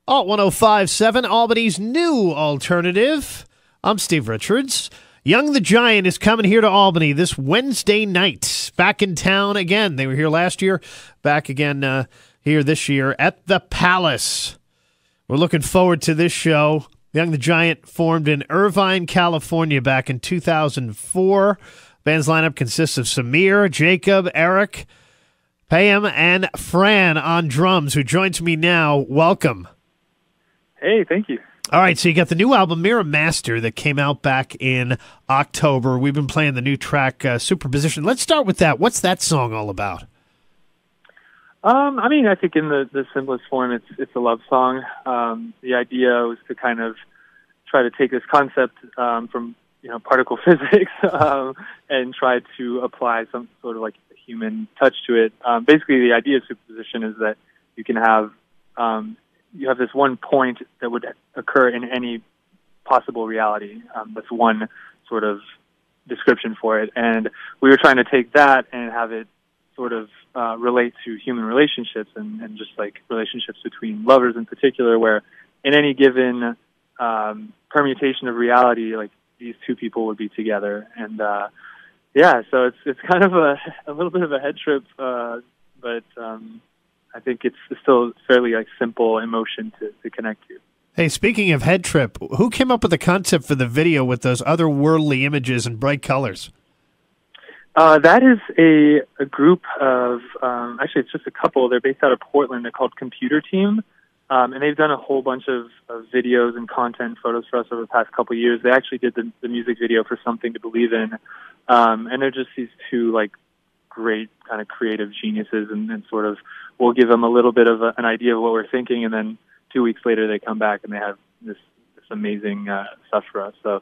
Alt 105.7, Albany's new alternative. I'm Steve Richards. Young the Giant is coming here to Albany this Wednesday night. Back in town again. They were here last year. Back again here this year at the Palace. We're looking forward to this show. Young the Giant formed in Irvine, California back in 2004. Band's lineup consists of Samir, Jacob, Eric, Payam, and Fran on drums, who joins me now. Welcome. Hey, thank you. All right, so you got the new album, Mirror Master, that came out back in October. We've been playing the new track, Superposition. Let's start with that. What's that song all about? I think in the simplest form, it's a love song. The idea was to kind of try to take this concept from particle physics and try to apply some sort of like a human touch to it. Basically, the idea of superposition is that you can have you have this one point that would occur in any possible reality. That's one sort of description for it. And we were trying to take that and have it sort of relate to human relationships and just like relationships between lovers in particular, where in any given permutation of reality, like these two people would be together. And so it's kind of a little bit of a head trip, but I think it's still fairly like simple emotion to connect to. Hey, speaking of head trip, who came up with the concept for the video with those otherworldly images and bright colors? That is a group of, actually it's just a couple. They're based out of Portland. They're called Computer Team. And they've done a whole bunch of videos and content photos for us over the past couple of years. They actually did the music video for Something to Believe In. And they're just these two like great kind of creative geniuses, and sort of we'll give them a little bit of an idea of what we're thinking, and then 2 weeks later they come back and they have this amazing stuff for us. So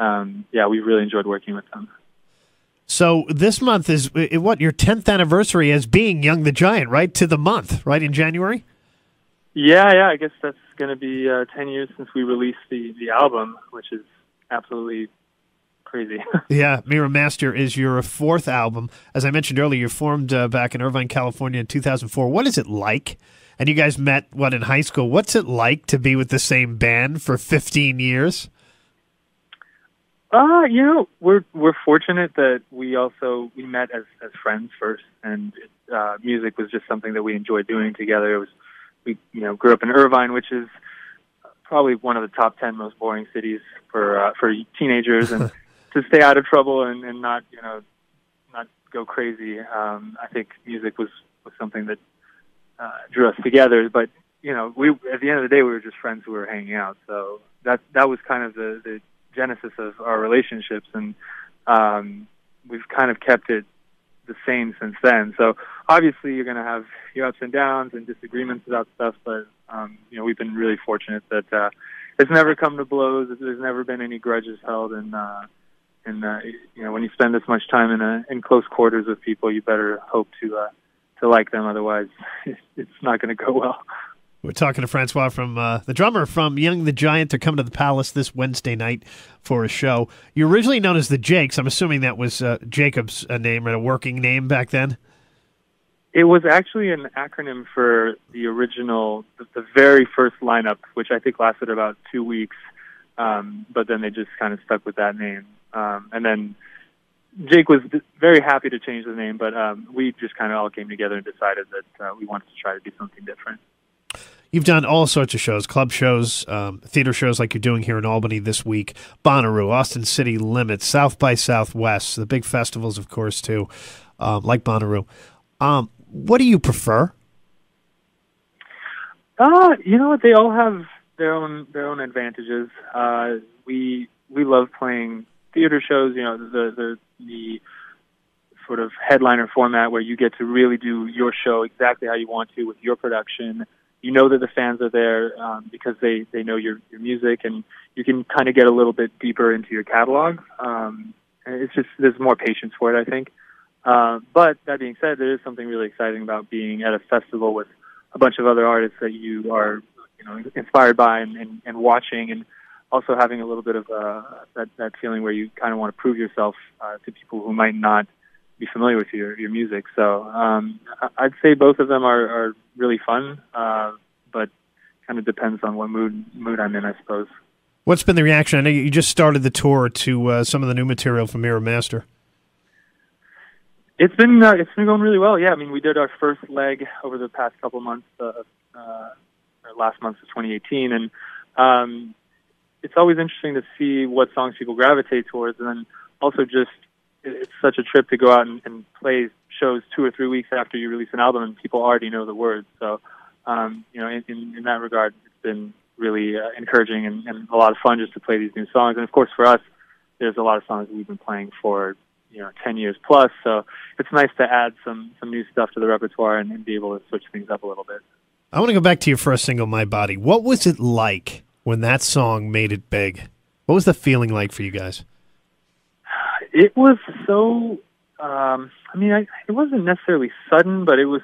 we really enjoyed working with them. So this month is what, your 10th anniversary as being Young the Giant, right? To the month, right, in January? Yeah, I guess that's going to be 10 years since we released the album, which is absolutely crazy. Yeah, Mirror Master is your fourth album. As I mentioned earlier, you formed back in Irvine, California in 2004. What is it like? And you guys met, in high school? What's it like to be with the same band for 15 years? We're fortunate that we met as friends first, and music was just something that we enjoyed doing together. We grew up in Irvine, which is probably one of the top 10 most boring cities for teenagers, and to stay out of trouble and not go crazy. I think music was something that drew us together. But we at the end of the day, we were just friends who were hanging out. So that was kind of the genesis of our relationships, and we've kind of kept it the same since then. So obviously you're going to have your ups and downs and disagreements about stuff, but we've been really fortunate that it's never come to blows. There's never been any grudges held, and when you spend this much time in close quarters with people, you better hope to like them. Otherwise, it's not going to go well. We're talking to Francois, from the drummer from Young the Giant. They're coming to the Palace this Wednesday night for a show. You're originally known as the Jakes. I'm assuming that was Jacob's name, or a working name back then? It was actually an acronym for the original, the very first lineup, which I think lasted about 2 weeks. But then they just kind of stuck with that name. And then Jake was very happy to change the name, but we just kind of all came together and decided that we wanted to try to do something different. You've done all sorts of shows, club shows, theater shows like you're doing here in Albany this week, Bonnaroo, Austin City Limits, South by Southwest, the big festivals, of course, too, like Bonnaroo. What do you prefer? They all have their own advantages. We love playing theater shows, the sort of headliner format where you get to really do your show exactly how you want to with your production. You know that the fans are there because they know your music, and you can kind of get a little bit deeper into your catalog. And it's just, there's more patience for it, I think. But that being said, there is something really exciting about being at a festival with a bunch of other artists that you are, inspired by and watching, and also having a little bit of that feeling where you kind of want to prove yourself to people who might not be familiar with your music. So I'd say both of them are really fun, but kind kind of depends on what mood I'm in, I suppose. What's been the reaction? I know you just started the tour to some of the new material from Mirror Master. It's been going really well. Yeah, I mean, we did our first leg over the past couple months, or last month of 2018, and it's always interesting to see what songs people gravitate towards, and then also just it's such a trip to go out and play shows 2 or 3 weeks after you release an album, and people already know the words. So, in that regard, it's been really encouraging and a lot of fun just to play these new songs. And of course, for us, there's a lot of songs we've been playing for 10 years plus. So it's nice to add some new stuff to the repertoire and be able to switch things up a little bit. I want to go back to your first single, My Body. What was it like when that song made it big? What was the feeling like for you guys? It was so. It wasn't necessarily sudden, but it was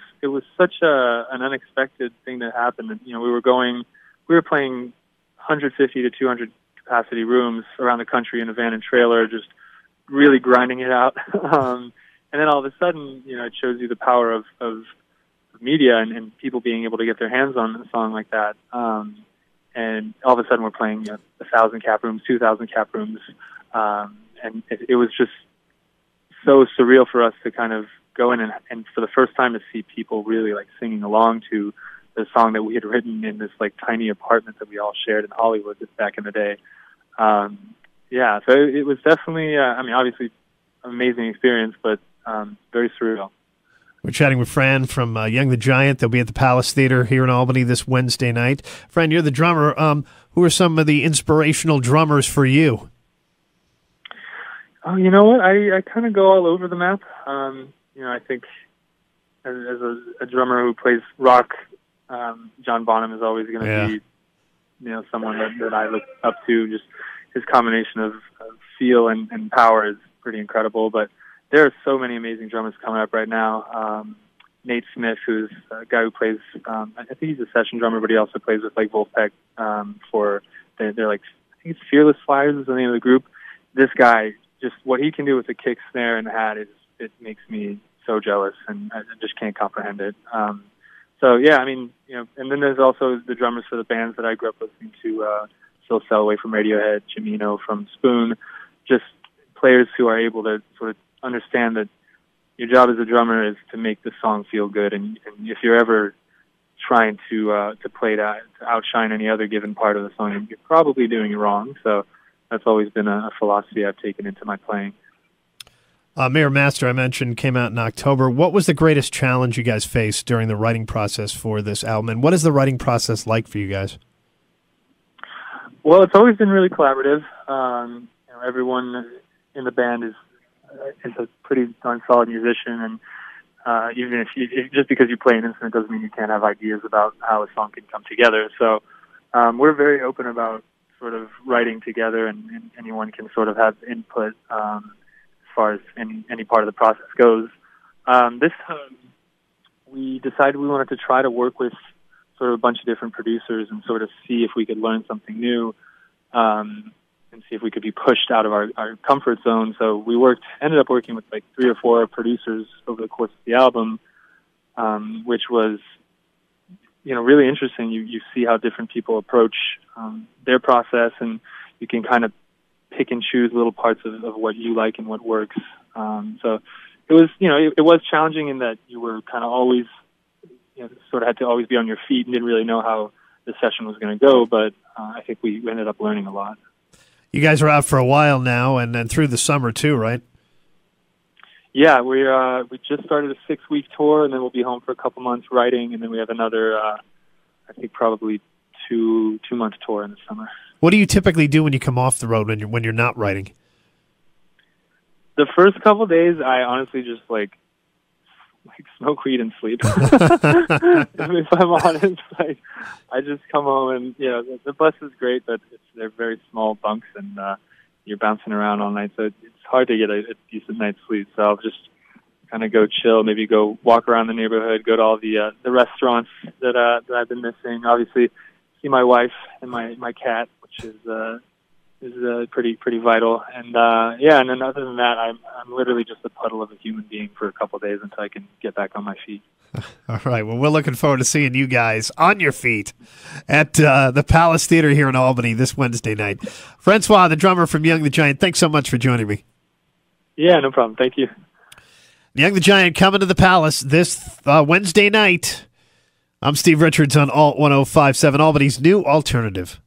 such an unexpected thing that happened. We were playing 150 to 200 capacity rooms around the country in a van and trailer, just really grinding it out. And then all of a sudden, it shows you the power of media and people being able to get their hands on a song like that. And all of a sudden we're playing 1,000 cap rooms, 2,000 cap rooms. And it was just so surreal for us to kind of go in and for the first time to see people really like singing along to the song that we had written in this like tiny apartment that we all shared in Hollywood back in the day. So it was definitely, obviously an amazing experience, but very surreal. We're chatting with Fran from Young the Giant. They'll be at the Palace Theater here in Albany this Wednesday night. Fran, you're the drummer. Who are some of the inspirational drummers for you? Oh, you know what? I kind of go all over the map. I think as a drummer who plays rock, John Bonham is always going to be, someone that I look up to. Just his combination of feel and power is pretty incredible. But there are so many amazing drummers coming up right now. Nate Smith, who's a guy who plays, I think he's a session drummer, but he also plays with like Wolfpack they're like, I think it's Fearless Flyers is the name of the group. This guy, just what he can do with the kick, snare, and the hat, it makes me so jealous, and I just can't comprehend it. And then there's also the drummers for the bands that I grew up listening to, Phil Selway from Radiohead, Jim Eno from Spoon, just players who are able to sort of understand that your job as a drummer is to make the song feel good, and if you're ever trying to play to outshine any other given part of the song, you're probably doing it wrong. So that's always been a philosophy I've taken into my playing. Mirror Master, I mentioned, came out in October. What was the greatest challenge you guys faced during the writing process for this album, and what is the writing process like for you guys? Well, it's always been really collaborative. Everyone in the band is a pretty darn solid musician, and even if just because you play an instrument doesn't mean you can't have ideas about how a song can come together. So we're very open about sort of writing together, and anyone can sort of have input as far as any part of the process goes. This time, we decided we wanted to try to work with sort of a bunch of different producers and sort of see if we could learn something new, and see if we could be pushed out of our comfort zone. So we ended up working with like 3 or 4 producers over the course of the album, which was, really interesting. You see how different people approach their process, and you can kind of pick and choose little parts of what you like and what works. So it was, it was challenging in that you were kind of always, sort of had to always be on your feet and didn't really know how the session was going to go. But I think we ended up learning a lot. You guys are out for a while now, and then through the summer too, right? Yeah, we just started a 6-week tour, and then we'll be home for a couple months writing, and then we have another, I think probably two-month tour in the summer. What do you typically do when you come off the road when you're not writing? The first couple of days, I honestly just like smoke weed and sleep. If I'm honest, I just come home and the bus is great, but they're very small bunks and you're bouncing around all night, so it's hard to get a decent night's sleep. So I'll just kind of go chill, maybe go walk around the neighborhood, go to all the restaurants that I've been missing. Obviously, see my wife and my cat, which is pretty vital. And and then other than that, I'm literally just a puddle of a human being for a couple of days until I can get back on my feet. All right. Well, we're looking forward to seeing you guys on your feet at the Palace Theater here in Albany this Wednesday night. Francois, the drummer from Young the Giant, thanks so much for joining me. Yeah, no problem. Thank you. Young the Giant coming to the Palace this Wednesday night. I'm Steve Richards on Alt 105.7, Albany's new alternative.